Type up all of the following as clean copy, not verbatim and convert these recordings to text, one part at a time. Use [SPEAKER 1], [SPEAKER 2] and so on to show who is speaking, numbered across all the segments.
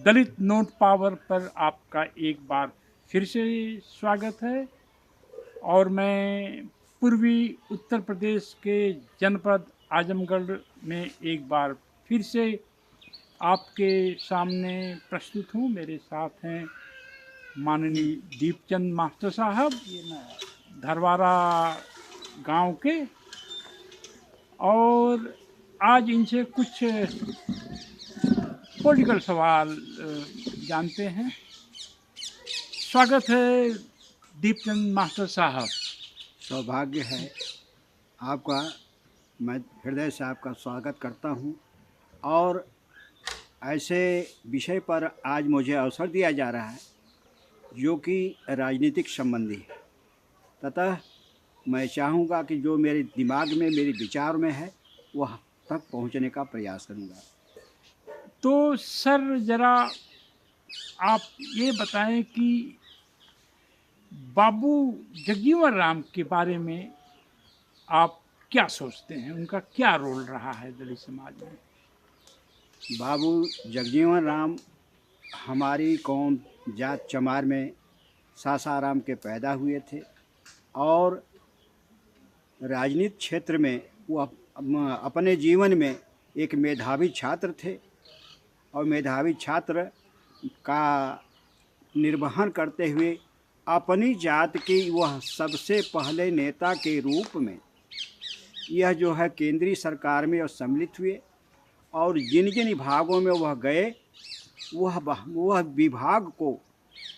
[SPEAKER 1] दलित note power पर आपका एक बार फिर से स्वागत है। और मैं पूर्वी उत्तर प्रदेश के जनपद आजमगढ़ में एक बार फिर से आपके सामने प्रस्तुत हूँ। मेरे साथ हैं माननीय दीपचंद मास्टर साहब, धरवारा गांव के, और आज इनसे कुछ पॉलिटिकल सवाल जानते हैं। स्वागत है दीपचंद मास्टर साहब।
[SPEAKER 2] सौभाग्य है आपका, मैं हृदय से आपका स्वागत करता हूं। और ऐसे विषय पर आज मुझे अवसर दिया जा रहा है जो कि राजनीतिक संबंधी है। ततः मैं चाहूँगा कि जो मेरे दिमाग में, मेरे विचार में है, वह तक पहुँचने का प्रयास करूँगा।
[SPEAKER 1] तो सर, ज़रा आप ये बताएं कि बाबू जगजीवन राम के बारे में आप क्या सोचते हैं? उनका क्या रोल रहा है दलित समाज में?
[SPEAKER 2] बाबू जगजीवन राम हमारी कौम जात चमार में सासाराम के पैदा हुए थे और राजनीति क्षेत्र में वो अपने जीवन में एक मेधावी छात्र थे और मेधावी छात्र का निर्वहन करते हुए अपनी जात की वह सबसे पहले नेता के रूप में यह जो है केंद्रीय सरकार में सम्मिलित हुए और जिन जिन विभागों में वह गए वह विभाग को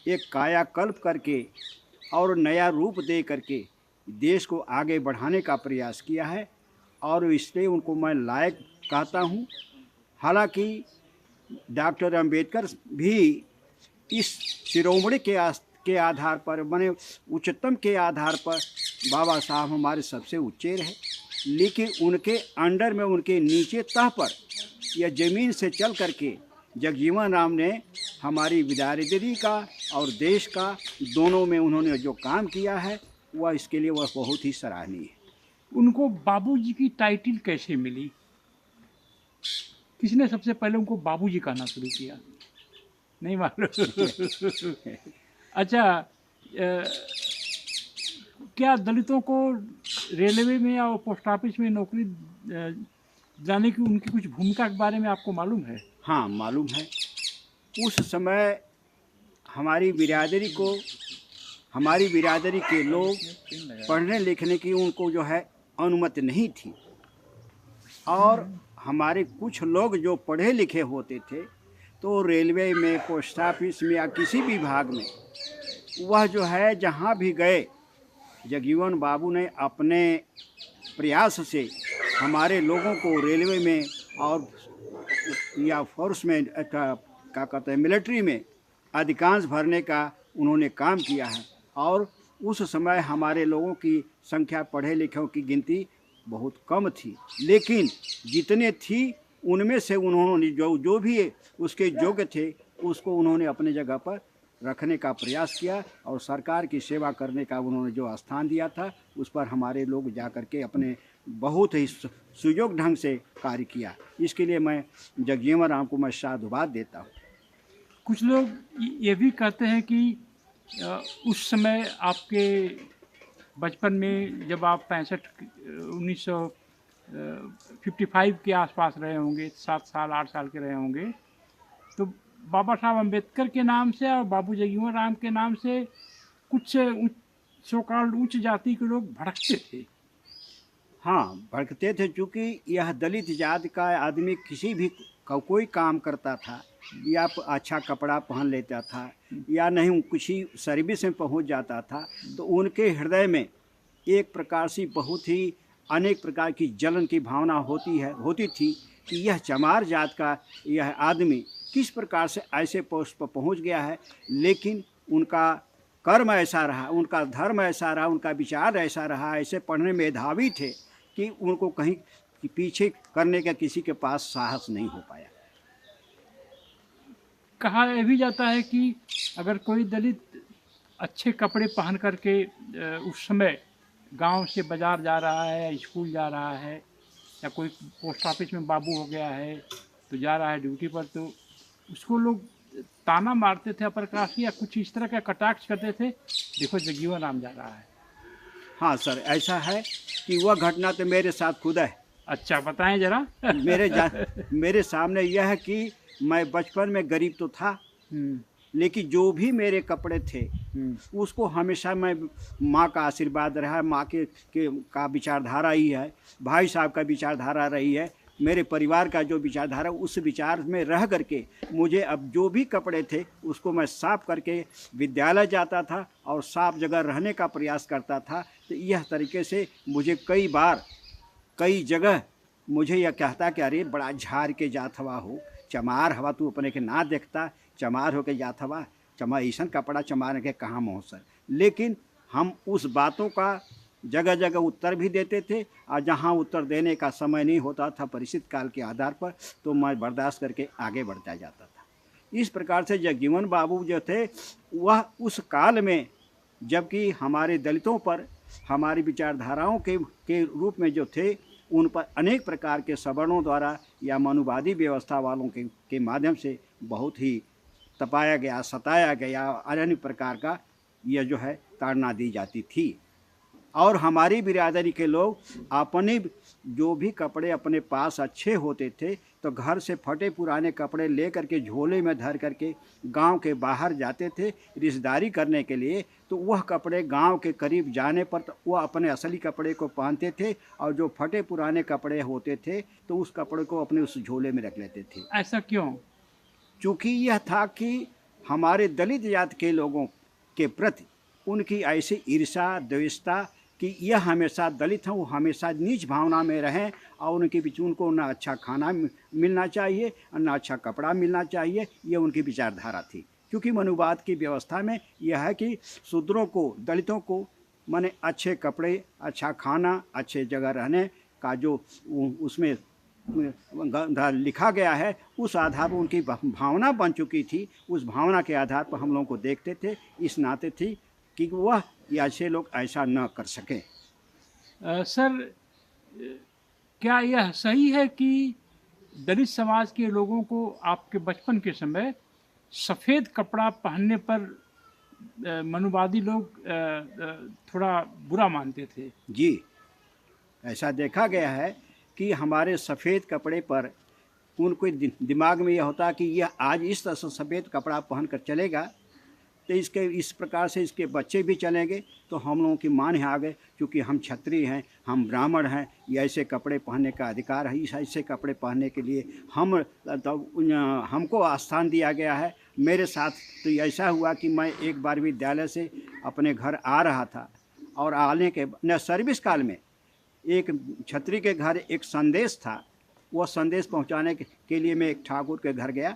[SPEAKER 2] एक कायाकल्प करके और नया रूप दे करके देश को आगे बढ़ाने का प्रयास किया है और इसलिए उनको मैं लायक कहता हूँ। हालांकि डॉक्टर अंबेडकर भी इस शिरोमणि के आधार पर, माने उच्चतम के आधार पर बाबा साहब हमारे सबसे ऊंचे रहे, लेकिन उनके अंडर में, उनके नीचे तह पर यह ज़मीन से चल करके जगजीवन राम ने हमारी बिरादरी का और देश का दोनों में उन्होंने जो काम किया है वह इसके लिए वह बहुत ही सराहनीय है।
[SPEAKER 1] उनको बाबूजी की टाइटल कैसे मिली? किसने सबसे पहले उनको बाबूजी कहना शुरू किया? नहीं मालूम? अच्छा, क्या दलितों को रेलवे में या पोस्ट ऑफिस में नौकरी जाने की उनकी कुछ भूमिका के बारे में आपको मालूम है?
[SPEAKER 2] हाँ, मालूम है। उस समय हमारी बिरादरी के लोग पढ़ने लिखने की उनको जो है अनुमति नहीं थी और हमारे कुछ लोग जो पढ़े लिखे होते थे तो रेलवे में, पोस्ट ऑफिस में या किसी भी विभाग में वह जो है जहाँ भी गए, जगजीवन बाबू ने अपने प्रयास से हमारे लोगों को रेलवे में और या फोर्स में, क्या कहते हैं, मिलिट्री में अधिकांश भरने का उन्होंने काम किया है। और उस समय हमारे लोगों की संख्या, पढ़े लिखों की गिनती बहुत कम थी, लेकिन जितने थी उनमें से उन्होंने जो भी उसके योग्य थे उसको उन्होंने अपने जगह पर रखने का प्रयास किया और सरकार की सेवा करने का उन्होंने जो स्थान दिया था उस पर हमारे लोग जा कर के अपने बहुत ही सुयोग ढंग से कार्य किया। इसके लिए मैं जगजीवन राम को मैं साधुवाद देता हूँ।
[SPEAKER 1] कुछ लोग ये भी कहते हैं कि उस समय आपके बचपन में, जब आप 1955 के आसपास रहे होंगे, 7 साल 8 साल के रहे होंगे, तो बाबा साहब अम्बेडकर के नाम से और बाबू जगजीवन राम के नाम से कुछ सोकाल्ड उच्च जाति के लोग भड़कते थे।
[SPEAKER 2] हाँ, भड़कते थे, चूँकि यह दलित जाति का आदमी किसी भी कोई काम करता था या अच्छा कपड़ा पहन लेता था या नहीं किसी सर्विस में पहुंच जाता था तो उनके हृदय में एक प्रकार से बहुत ही अनेक प्रकार की जलन की भावना होती थी कि यह चमार जात का यह आदमी किस प्रकार से ऐसे पोस्ट पर पहुंच गया है। लेकिन उनका कर्म ऐसा रहा, उनका धर्म ऐसा रहा, उनका विचार ऐसा रहा, ऐसे पढ़ने मेधावी थे कि उनको कहीं पीछे करने का किसी के पास साहस नहीं हो पाया।
[SPEAKER 1] कहा यह भी जाता है कि अगर कोई दलित अच्छे कपड़े पहन करके उस समय गांव से बाज़ार जा रहा है, स्कूल जा रहा है, या कोई पोस्ट ऑफिस में बाबू हो गया है तो जा रहा है ड्यूटी पर, तो उसको लोग ताना मारते थे अप्रकाशी, या कुछ इस तरह का कटाक्ष करते थे, देखो जगजीवन राम जा रहा है।
[SPEAKER 2] हाँ सर, ऐसा है कि वह घटना तो मेरे साथ खुद है।
[SPEAKER 1] अच्छा, बताएं जरा।
[SPEAKER 2] मेरे सामने यह है कि मैं बचपन में गरीब तो था, लेकिन जो भी मेरे कपड़े थे उसको हमेशा मैं, माँ का आशीर्वाद रहा है, माँ के का विचारधारा ही है, भाई साहब का विचारधारा रही है, मेरे परिवार का जो विचारधारा, उस विचार में रह करके मुझे अब जो भी कपड़े थे उसको मैं साफ करके विद्यालय जाता था और साफ जगह रहने का प्रयास करता था। तो यह तरीके से मुझे कई बार कई जगह मुझे यह कहता कि अरे बड़ा झाड़ के जात हवा हो, चमार हवा, तू अपने के ना देखता, चमार हो के जात हवा, चमार ऐसा कपड़ा चमार के कहाँ मौसर। लेकिन हम उस बातों का जगह जगह उत्तर भी देते थे, और जहाँ उत्तर देने का समय नहीं होता था परिस्थिति काल के आधार पर, तो मैं बर्दाश्त करके आगे बढ़ता जाता था। इस प्रकार से जगजीवन बाबू जो थे वह उस काल में, जबकि हमारे दलितों पर हमारी विचारधाराओं के रूप में जो थे, उन पर अनेक प्रकार के सवर्णों द्वारा या मनुवादी व्यवस्था वालों के माध्यम से बहुत ही तपाया गया, सताया गया, अन्य प्रकार का यह जो है ताड़ना दी जाती थी। और हमारी बिरादरी के लोग अपने जो भी कपड़े अपने पास अच्छे होते थे तो घर से फटे पुराने कपड़े ले करके झोले में धर करके गांव के बाहर जाते थे रिश्तेदारी करने के लिए। तो वह कपड़े गांव के करीब जाने पर तो वह अपने असली कपड़े को पहनते थे, और जो फटे पुराने कपड़े होते थे तो उस कपड़े को अपने उस झोले में रख लेते थे।
[SPEAKER 1] ऐसा क्यों?
[SPEAKER 2] चूँकि यह था कि हमारे दलित जात के लोगों के प्रति उनकी ऐसी ईर्ष्या द्वेषता कि यह हमेशा दलित हैं, वो हमेशा नीच भावना में रहें, और उनके बीच उनको ना अच्छा खाना मिलना चाहिए और ना अच्छा कपड़ा मिलना चाहिए, ये उनकी विचारधारा थी। क्योंकि मनुवाद की व्यवस्था में यह है कि शूद्रों को, दलितों को माने अच्छे कपड़े, अच्छा खाना, अच्छे जगह रहने का जो उसमें लिखा गया है, उस आधार पर उनकी भावना बन चुकी थी। उस भावना के आधार पर हम लोगों को देखते थे, इस नाते थी कि वह ऐसे लोग ऐसा न कर सकें।
[SPEAKER 1] सर, क्या यह सही है कि दलित समाज के लोगों को आपके बचपन के समय सफ़ेद कपड़ा पहनने पर मनुवादी लोग थोड़ा बुरा मानते थे?
[SPEAKER 2] जी, ऐसा देखा गया है कि हमारे सफ़ेद कपड़े पर उनको दिमाग में यह होता कि यह आज इस तरह से सफ़ेद कपड़ा पहन कर चलेगा तो इसके इस प्रकार से इसके बच्चे भी चलेंगे, तो हम लोगों की मान है आ गए, क्योंकि हम क्षत्रिय हैं, हम ब्राह्मण हैं, ये ऐसे कपड़े पहनने का अधिकार है, इस ऐसे कपड़े पहनने के लिए हमको आस्थान दिया गया है। मेरे साथ तो ऐसा हुआ कि मैं एक बार विद्यालय से अपने घर आ रहा था, और आने के न सर्विस काल में एक क्षत्रिय के घर एक संदेश था। वह संदेश पहुंचाने के लिए मैं एक ठाकुर के घर गया।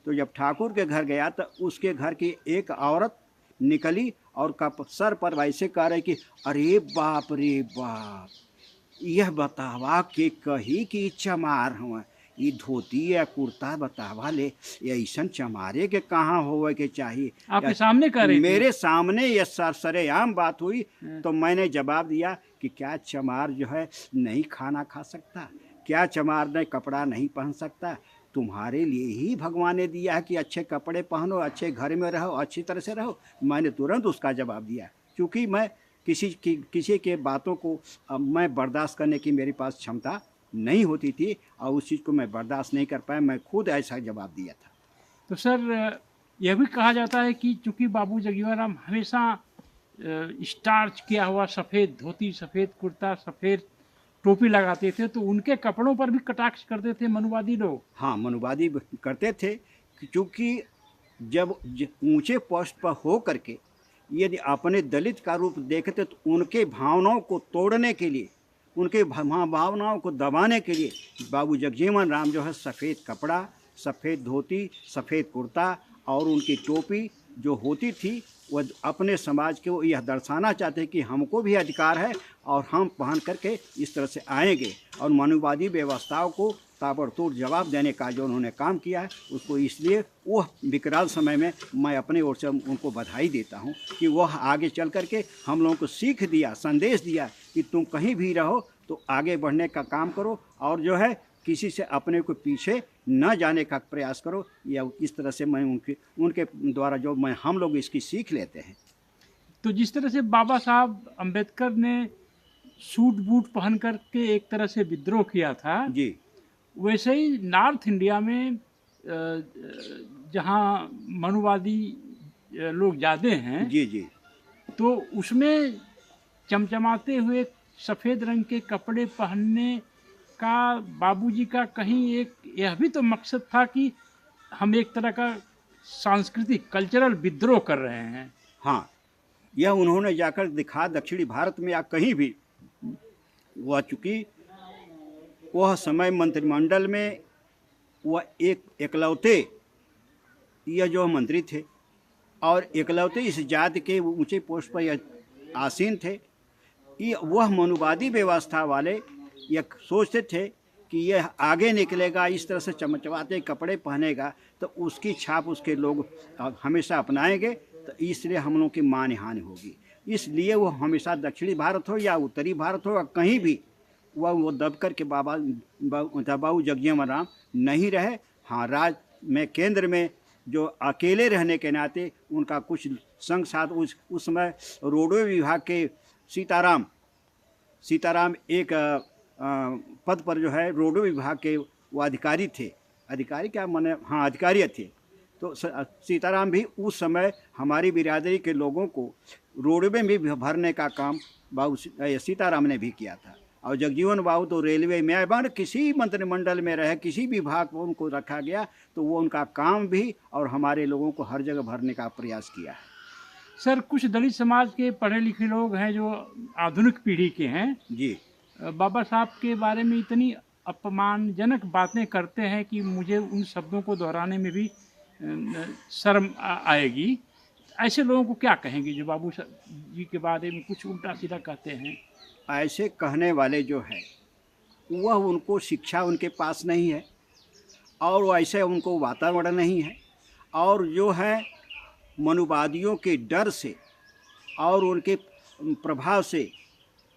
[SPEAKER 2] तो जब ठाकुर के घर गया तो उसके घर की एक औरत निकली और सर पर वैसे कह रही कि अरे बाप रे बाप, यह बतावा के कही कि चमार हुआ, ये धोती या कुर्ता बतावा ले, ऐसा चमारे के कहाँ होवे के चाहिए।
[SPEAKER 1] आपके सामने कह रही थी?
[SPEAKER 2] मेरे सामने यह सरेआम बात हुई। तो मैंने जवाब दिया कि क्या चमार जो है नहीं खाना खा सकता, क्या चमार ने कपड़ा नहीं पहन सकता? तुम्हारे लिए ही भगवान ने दिया है कि अच्छे कपड़े पहनो, अच्छे घर में रहो, अच्छी तरह से रहो। मैंने तुरंत उसका जवाब दिया, क्योंकि मैं किसी के बातों को मैं बर्दाश्त करने की मेरे पास क्षमता नहीं होती थी, और उस चीज़ को मैं बर्दाश्त नहीं कर पाया। मैं खुद ऐसा जवाब दिया था।
[SPEAKER 1] तो सर, यह भी कहा जाता है कि चूँकि बाबू जगजीवन राम हमेशा स्टार्च किया हुआ सफ़ेद धोती, सफ़ेद कुर्ता, सफ़ेद टोपी लगाते थे, तो उनके कपड़ों पर भी कटाक्ष करते थे मनुवादी लोग।
[SPEAKER 2] हाँ, मनुवादी करते थे, क्योंकि जब ऊंचे पोस्ट पर हो करके यदि अपने दलित का रूप देखते तो उनके भावनाओं को तोड़ने के लिए, उनके भावनाओं को दबाने के लिए बाबू जगजीवन राम जो है सफ़ेद कपड़ा, सफ़ेद धोती, सफ़ेद कुर्ता और उनकी टोपी जो होती थी, वह अपने समाज के वो यह दर्शाना चाहते कि हमको भी अधिकार है और हम पहन करके इस तरह से आएंगे। और मनुवादी व्यवस्थाओं को ताबड़तोड़ जवाब देने का जो उन्होंने काम किया है, उसको इसलिए वह विकराल समय में मैं अपने ओर से उनको बधाई देता हूं कि वह आगे चल करके हम लोगों को सीख दिया, संदेश दिया कि तुम कहीं भी रहो तो आगे बढ़ने का काम करो, और जो है किसी से अपने को पीछे न जाने का प्रयास करो। या इस तरह से मैं उनके द्वारा जो हम लोग इसकी सीख लेते हैं।
[SPEAKER 1] तो जिस तरह से बाबा साहब अम्बेडकर ने सूट बूट पहन कर के एक तरह से विद्रोह किया था,
[SPEAKER 2] जी
[SPEAKER 1] वैसे ही नॉर्थ इंडिया में जहाँ मनुवादी लोग ज़्यादा हैं,
[SPEAKER 2] जी जी
[SPEAKER 1] तो उसमें चमचमाते हुए सफ़ेद रंग के कपड़े पहनने का बाबूजी का कहीं एक यह भी तो मकसद था कि हम एक तरह का सांस्कृतिक कल्चरल विद्रोह कर रहे हैं।
[SPEAKER 2] हाँ, यह उन्होंने जाकर दिखा दक्षिणी भारत में या कहीं भी। वह चूँकि वह समय मंत्रिमंडल में वह एक एकलौते यह जो मंत्री थे और एकलौते इस जाति के ऊंचे पोस्ट पर यह आसीन थे। ये वह मनुवादी व्यवस्था वाले यह सोचते थे कि यह आगे निकलेगा, इस तरह से चमचमाते कपड़े पहनेगा तो उसकी छाप उसके लोग हमेशा अपनाएंगे, तो इसलिए हम लोगों की मान हानि होगी। इसलिए वो हमेशा दक्षिणी भारत हो या उत्तरी भारत हो, कहीं भी वो दब कर के बाबू जगजीवन राम नहीं रहे। हाँ, राज में केंद्र में जो अकेले रहने के नाते उनका कुछ संग साथ उस समय रोडवे विभाग के सीताराम एक पद पर जो है रोडवे विभाग के वो अधिकारी थे। अधिकारी क्या माने, हाँ अधिकारी थे। तो सीताराम भी उस समय हमारी बिरादरी के लोगों को रोडवे में भी भरने का काम बाबू सीताराम ने भी किया था। और जगजीवन बाबू तो रेलवे में अगर किसी मंत्रिमंडल में रहे, किसी विभाग को उनको रखा गया तो वो उनका काम भी और हमारे लोगों को हर जगह भरने का प्रयास किया है।
[SPEAKER 1] सर, कुछ दलित समाज के पढ़े लिखे लोग हैं जो आधुनिक पीढ़ी के हैं,
[SPEAKER 2] जी
[SPEAKER 1] बाबा साहब के बारे में इतनी अपमानजनक बातें करते हैं कि मुझे उन शब्दों को दोहराने में भी शर्म आएगी। ऐसे लोगों को क्या कहेंगे जो बाबू जी के बारे में कुछ उल्टा सीधा कहते हैं?
[SPEAKER 2] ऐसे कहने वाले जो है वह उनको शिक्षा उनके पास नहीं है और वैसे उनको वातावरण नहीं है, और जो है मनुवादियों के डर से और उनके प्रभाव से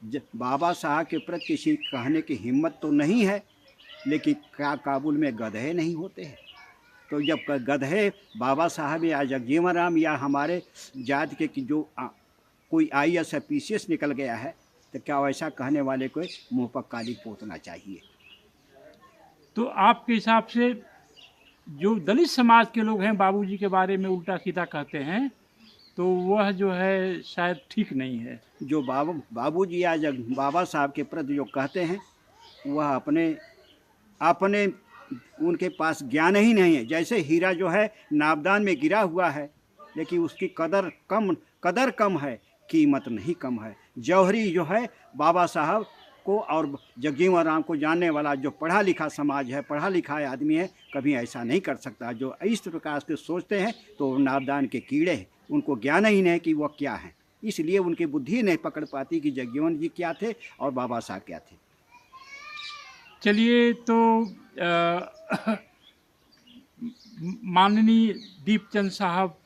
[SPEAKER 2] बाबा साहब के प्रति किसी कहने की हिम्मत तो नहीं है। लेकिन क्या काबुल में गधे नहीं होते हैं? तो जब गधे बाबा साहब या जगजीवन राम या हमारे जाति के कि जो कोई IAS या PCS निकल गया है, तो क्या वैसा कहने वाले को मुँह पर काली पोतना चाहिए।
[SPEAKER 1] तो आपके हिसाब से जो दलित समाज के लोग हैं बाबूजी के बारे में उल्टा सीधा कहते हैं, तो वह जो है शायद ठीक नहीं है। जो
[SPEAKER 2] बाबूजी या बाबा साहब के प्रति जो कहते हैं वह अपने उनके पास ज्ञान ही नहीं है। जैसे हीरा जो है नाबदान में गिरा हुआ है, लेकिन उसकी कदर कम है, कीमत नहीं कम है। जौहरी जो है बाबा साहब को और जगजीवन राम को जानने वाला जो पढ़ा लिखा समाज है, पढ़ा लिखा आदमी है, कभी ऐसा नहीं कर सकता। जो इस प्रकार से सोचते हैं तो नाबदान के कीड़े हैं, उनको ज्ञान ही नहीं कि वह क्या है। इसलिए उनकी बुद्धि नहीं पकड़ पाती कि जगजीवन जी क्या थे और बाबा साहब क्या थे।
[SPEAKER 1] चलिए, तो माननीय दीपचंद साहब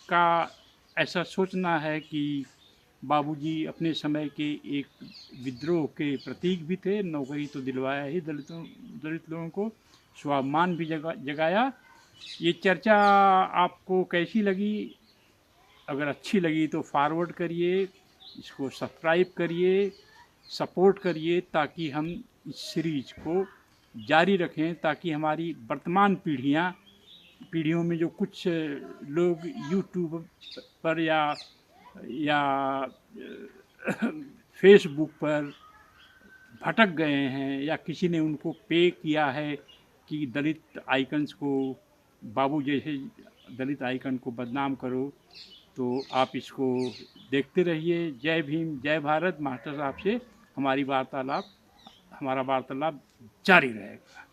[SPEAKER 1] का ऐसा सोचना है कि बाबूजी अपने समय के एक विद्रोह के प्रतीक भी थे। नौकरी तो दिलवाया ही दलित लोगों को, स्वाभिमान भी जगाया। ये चर्चा आपको कैसी लगी? अगर अच्छी लगी तो फॉरवर्ड करिए, इसको सब्सक्राइब करिए, सपोर्ट करिए, ताकि हम इस सीरीज को जारी रखें, ताकि हमारी वर्तमान पीढ़ियों में जो कुछ लोग यूट्यूब पर या फेसबुक पर भटक गए हैं, या किसी ने उनको पे किया है कि दलित आइकन्स को, बाबू जैसे दलित आइकन को बदनाम करो, तो आप इसको देखते रहिए। जय भीम, जय भारत। मास्टर साहब से हमारा वार्तालाप जारी रहेगा।